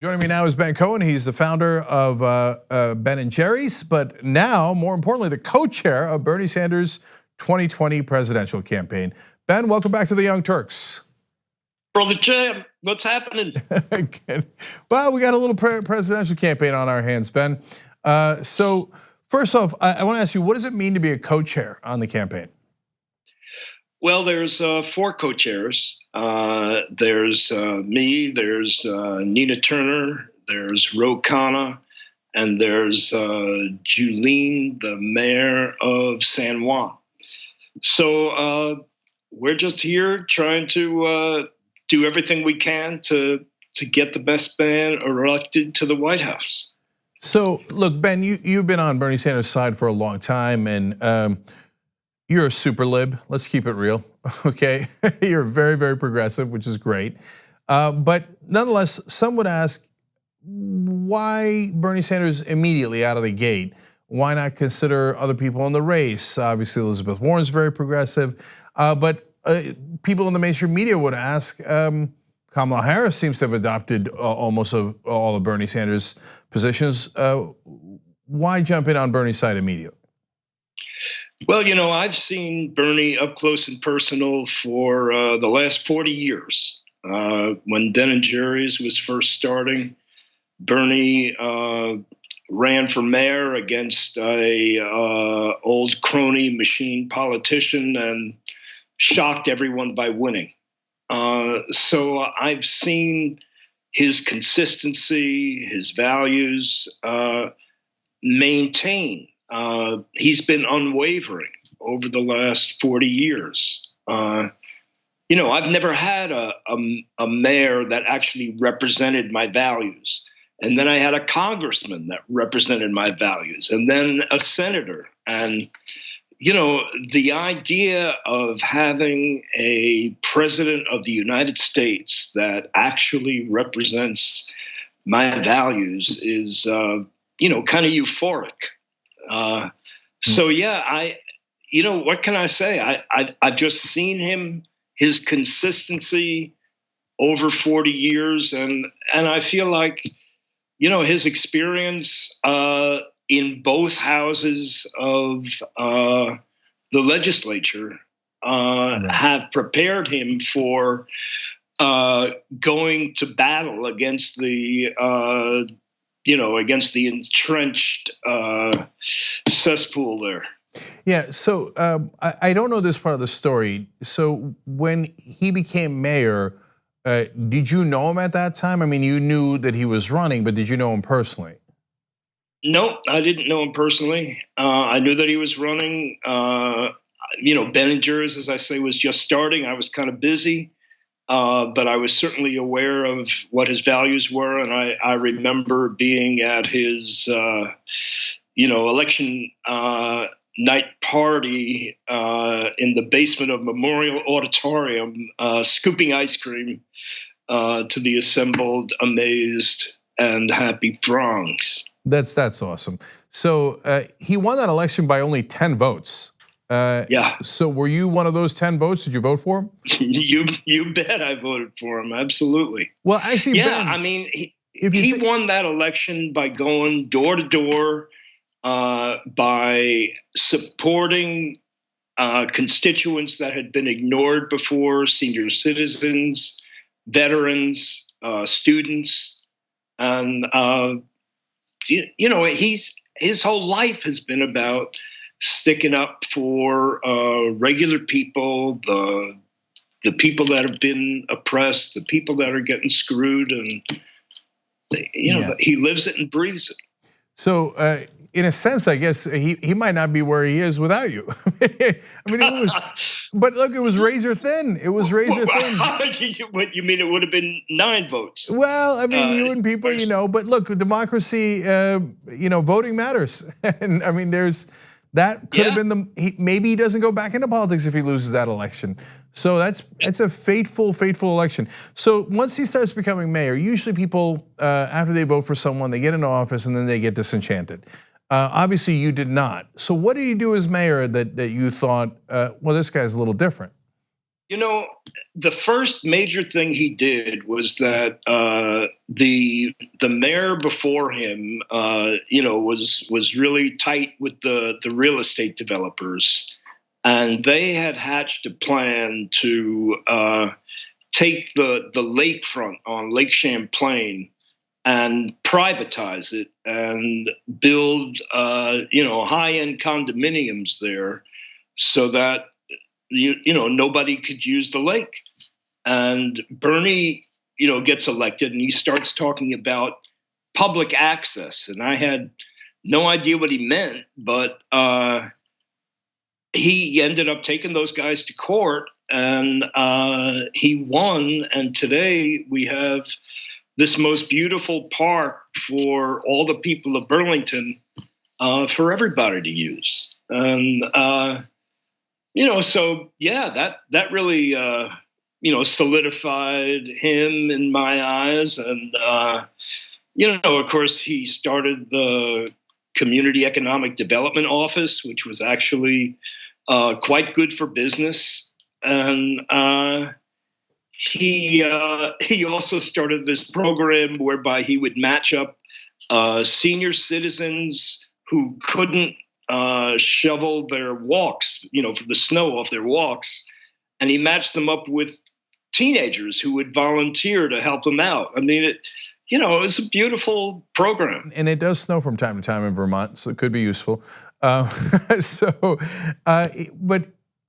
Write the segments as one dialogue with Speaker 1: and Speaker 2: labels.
Speaker 1: Joining me now is Ben Cohen. He's the founder of Ben & Jerry's, but now, more importantly, the co-chair of Bernie Sanders' 2020 presidential campaign. Ben, welcome back to the Young Turks.
Speaker 2: Brother Jim, what's happening?
Speaker 1: Well, we got a little presidential campaign on our hands, Ben. So first off, I want to ask you, what does it mean to be a co-chair on the campaign?
Speaker 2: Well, there's 4 co-chairs. There's me, there's Nina Turner, there's Ro Khanna, and there's Julene, the mayor of San Juan. So we're just here trying to do everything we can to get the best man elected to the White House.
Speaker 1: So look, Ben, you've been on Bernie Sanders' side for a long time, and you're a super lib. Let's keep it real, okay? You're very, very progressive, which is great. But nonetheless, some would ask, why Bernie Sanders immediately out of the gate? Why not consider other people in the race? Obviously, Elizabeth Warren's very progressive, but people in the mainstream media would ask, Kamala Harris seems to have adopted almost all of Bernie Sanders' positions. Why jump in on Bernie's side immediately?
Speaker 2: Well, you know, I've seen Bernie up close and personal for the last 40 years. When Ben & Jerry's was first starting, Bernie ran for mayor against a old crony machine politician and shocked everyone by winning. So I've seen his consistency, his values maintain. He's been unwavering over the last 40 years. You know, I've never had a mayor that actually represented my values. And then I had a congressman that represented my values, and then a senator. And, you know, the idea of having a president of the United States that actually represents my values is, you know, kind of euphoric. So yeah, you know, what can I say? I've just seen him, his consistency over 40 years, and I feel like, you know, his experience in both houses of the legislature have prepared him for going to battle against the you know, against the entrenched cesspool there.
Speaker 1: Yeah, so I don't know this part of the story. So when he became mayor, did you know him at that time? I mean, you knew that he was running, but did you know him personally?
Speaker 2: No, I didn't know him personally. I knew that he was running. You know, Ben & Jerry's, as I say, was just starting. I was kind of busy. But I was certainly aware of what his values were, and I remember being at his, you know, election night party in the basement of Memorial Auditorium, scooping ice cream to the assembled, amazed, and happy throngs.
Speaker 1: That's awesome. So he won that election by only 10 votes.
Speaker 2: Yeah.
Speaker 1: So were you one of those 10 votes? Did you vote for him?
Speaker 2: You bet I voted for him. Absolutely.
Speaker 1: Well, actually,
Speaker 2: yeah.
Speaker 1: Ben,
Speaker 2: I mean, he won that election by going door to door, by supporting constituents that had been ignored before: senior citizens, veterans, students, and you know, his whole life has been about sticking up for regular people, the people that have been oppressed, the people that are getting screwed, and you know, he lives it and breathes it.
Speaker 1: So in a sense, I guess he might not be where he is without you. I mean, it was, but look, it was razor thin. It was razor thin.
Speaker 2: What you mean? It would have been 9 votes.
Speaker 1: Well, I mean, you and people, you know, but look, democracy, you know, voting matters, and I mean, that could have been maybe he doesn't go back into politics if he loses that election. So it's a fateful election. So once he starts becoming mayor, usually people, after they vote for someone, they get into office and then they get disenchanted. Obviously you did not. So what did he do as mayor that you thought, well, this guy's a little different?
Speaker 2: You know, the first major thing he did was that the mayor before him, was really tight with the real estate developers, and they had hatched a plan to take the lakefront on Lake Champlain and privatize it and build high end condominiums there, so that nobody could use the lake. And Bernie gets elected, and he starts talking about public access, and I had no idea what he meant, but he ended up taking those guys to court, and he won. And today we have this most beautiful park for all the people of Burlington, for everybody to use. And so yeah, that really solidified him in my eyes. And of course, he started the Community Economic Development Office, which was actually quite good for business. And he also started this program whereby he would match up senior citizens who couldn't shovel their walks, for the snow off their walks, and he matched them up with teenagers who would volunteer to help them out. I mean, it was a beautiful program.
Speaker 1: And it does snow from time to time in Vermont, so it could be useful. But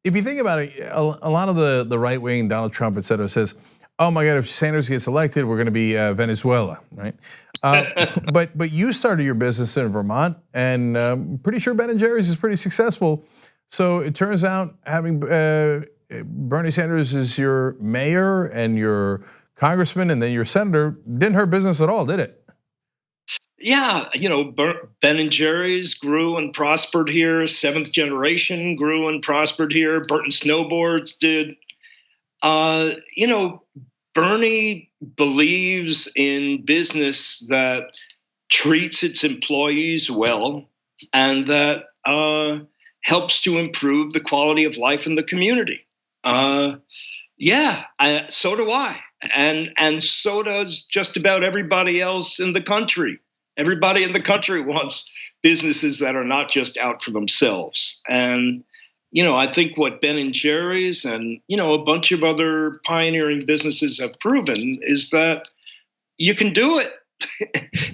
Speaker 1: if you think about it, a lot of the right wing, Donald Trump, et cetera, says, "Oh my God, if Sanders gets elected, we're going to be Venezuela," right? But you started your business in Vermont, and I'm pretty sure Ben and Jerry's is pretty successful. So it turns out having Bernie Sanders as your mayor and your congressman and then your senator didn't hurt business at all, did it?
Speaker 2: Yeah, Ben and Jerry's grew and prospered here. Seventh Generation grew and prospered here. Burton Snowboards did. Bernie believes in business that treats its employees well and that helps to improve the quality of life in the community. So do I, and so does just about everybody else in the country. Everybody in the country wants businesses that are not just out for themselves. And I think what Ben and Jerry's and a bunch of other pioneering businesses have proven is that you can do it.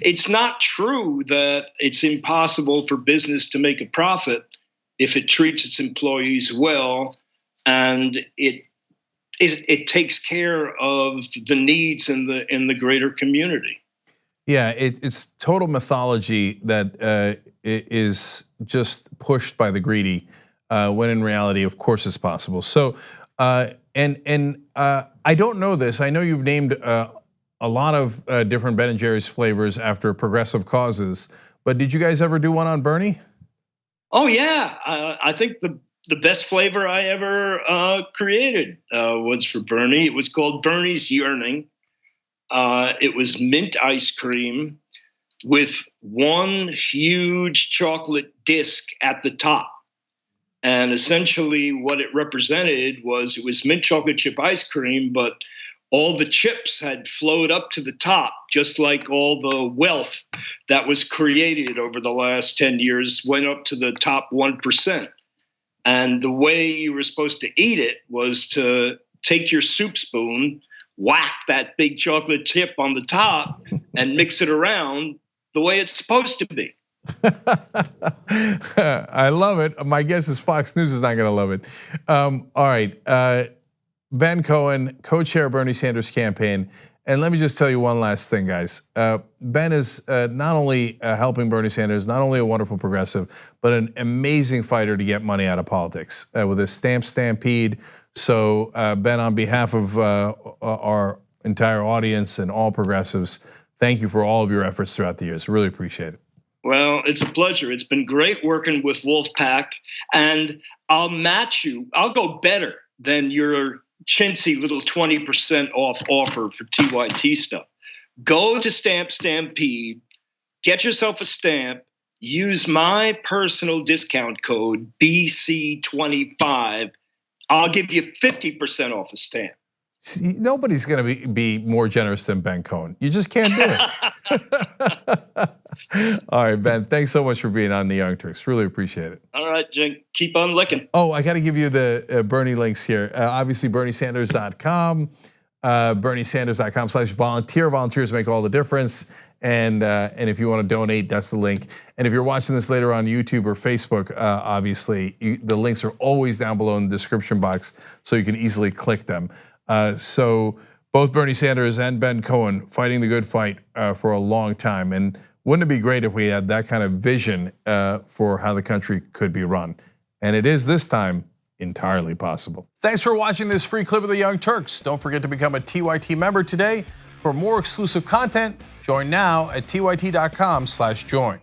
Speaker 2: It's not true that it's impossible for business to make a profit if it treats its employees well and it takes care of the needs in the greater community.
Speaker 1: Yeah, it's total mythology that is just pushed by the greedy, when in reality, of course, it's possible. So, I don't know this. I know you've named a lot of different Ben and Jerry's flavors after progressive causes, but did you guys ever do one on Bernie?
Speaker 2: Oh yeah, I think the best flavor I ever created was for Bernie. It was called Bernie's Yearning. It was mint ice cream with one huge chocolate disc at the top. And essentially what it represented was it was mint chocolate chip ice cream, but all the chips had flowed up to the top, just like all the wealth that was created over the last 10 years went up to the top 1%. And the way you were supposed to eat it was to take your soup spoon, whack that big chocolate chip on the top, and mix it around the way it's supposed to be.
Speaker 1: I love it. My guess is Fox News is not going to love it. All right, Ben Cohen, co-chair of Bernie Sanders' campaign. And let me just tell you one last thing, guys. Ben is not only helping Bernie Sanders, not only a wonderful progressive, but an amazing fighter to get money out of politics with his stamp stampede. So Ben, on behalf of our entire audience and all progressives, thank you for all of your efforts throughout the years. Really appreciate it.
Speaker 2: Well, it's a pleasure. It's been great working with wolf-pac, and I'll match you. I'll go better than your chintzy little 20% off offer for TYT stuff. Go to Stamp Stampede, get yourself a stamp, use my personal discount code BC25, I'll give you 50% off a stamp.
Speaker 1: See, nobody's going to be more generous than Ben Cohen. You just can't do it. All right, Ben, thanks so much for being on the Young Turks. Really appreciate it.
Speaker 2: All right, Cenk, keep on licking.
Speaker 1: Oh, I got to give you the Bernie links here. Obviously, BernieSanders.com, BernieSanders.com/volunteer. Volunteers make all the difference. And if you want to donate, that's the link. And if you're watching this later on YouTube or Facebook, obviously, the links are always down below in the description box, so you can easily click them. So both Bernie Sanders and Ben Cohen fighting the good fight for a long time. And wouldn't it be great if we had that kind of vision for how the country could be run? And it is this time entirely possible. Thanks for watching this free clip of the Young Turks. Don't forget to become a TYT member today. For more exclusive content, join now at tyt.com/join.